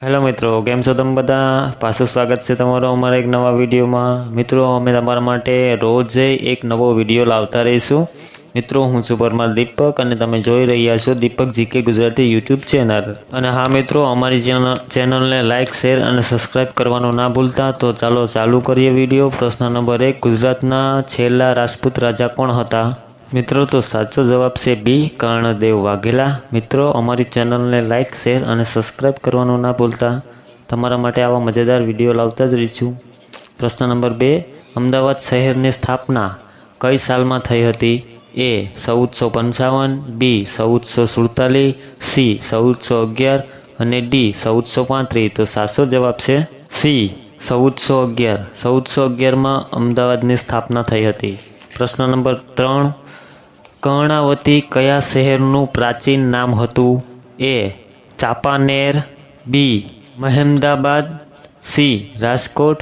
Hello મિત્રો, કેમ છો તમે બધા? પાછું સ્વાગત છે તમારું અમારા એક નવા વિડીયોમાં. મિત્રો, અમે તમારા માટે રોજ એક નવો વિડીયો લાવતા રહીશું. મિત્રો, હું છું પરમાર દીપક અને તમે જોઈ રહ્યા છો દીપક જીકે ગુજરાતી યુટ્યુબ ચેનલ. અને હા મિત્રો, અમારી ચેનલને લાઇક, શેર અને સબસ્ક્રાઈબ કરવાનું ના ભૂલતા. તો ચાલો ચાલુ કરીએ વિડીયો. પ્રશ્ન નંબર 1, ગુજરાતના છેલ્લા રાજપૂત રાજા કોણ હતા? મિત્રો, તો સાચો જવાબ છે બી, કર્ણદેવ વાઘેલા. મિત્રો, અમારી ચેનલને લાઇક, શેર અને સબસ્ક્રાઈબ કરવાનું ના ભૂલતા. તમારા માટે આવા મજેદાર વિડીયો લાવતા જ રહીશું. પ્રશ્ન નંબર 2, અમદાવાદ શહેરની સ્થાપના કઈ સાલમાં થઈ હતી? એ 1455, બી 1447, સી 1411 અને ડી 1435. તો સાચો જવાબ છે સી 1411. 1411માં અમદાવાદની સ્થાપના થઈ હતી. પ્રશ્ન નંબર 3, કર્ણાવતી કયા શહેરનું પ્રાચીન નામ હતું? એ ચાંપાનેર, બી મહેમદાબાદ, સી રાજકોટ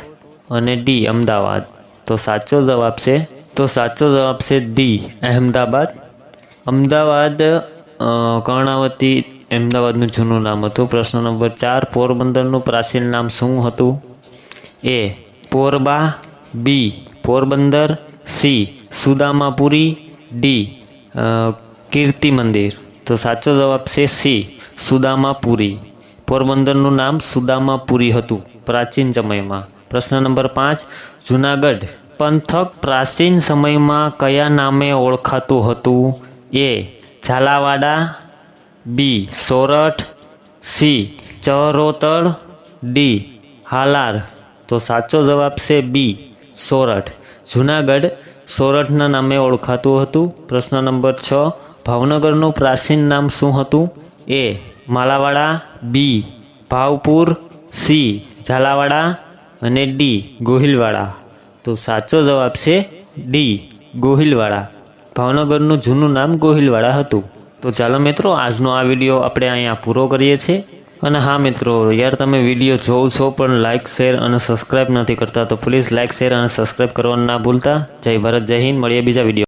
અને ડી અમદાવાદ. તો સાચો જવાબ છે ડી અહેમદાબાદ. અમદાવાદ કર્ણાવતી અમદાવાદનું જૂનું નામ હતું. પ્રશ્ન નંબર 4, પોરબંદરનું પ્રાચીન નામ શું હતું? એ પોરબા, બી પોરબંદર, સી સુદામાપુરી, ડી કીર્તિ મંદિર. તો સાચો જવાબ છે સી સુદામાપુરી. પોરબંદરનું નામ સુદામાપુરી હતું પ્રાચીન સમયમાં. પ્રશ્ન નંબર 5, જૂનાગઢ પંથક પ્રાચીન સમયમાં કયા નામે ઓળખાતું હતું? એ ઝાલાવાડા, બી સોરઠ, સી ચરોતર, ડી હાલાર. તો સાચો જવાબ છે બી સોરઠ. જૂનાગઢ સોરઠના નામે ઓળખાતું હતું. પ્રશ્ન નંબર 6, ભાવનગરનું પ્રાચીન નામ શું હતું? એ માલાવાડા, બી ભાવપુર, સી ઝાલાવાડા અને ડી ગોહિલવાડા. તો સાચો જવાબ છે ડી ગોહિલવાડા. ભાવનગરનું જૂનું નામ ગોહિલવાડા હતું. તો ચાલો મિત્રો, આજનો આ વિડીયો આપણે અહીંયા પૂરો કરીએ છીએ. અને હા મિત્રો, યાર તમે વિડીયો જોવો છો પણ લાઇક, શેર અને સબસ્ક્રાઈબ નથી કરતા, તો પ્લીઝ લાઇક, શેર અને સબસ્ક્રાઈબ કરવાનું ના ભૂલતા. જય ભારત, જય હિન્દ. મળીએ બીજા વિડીયો.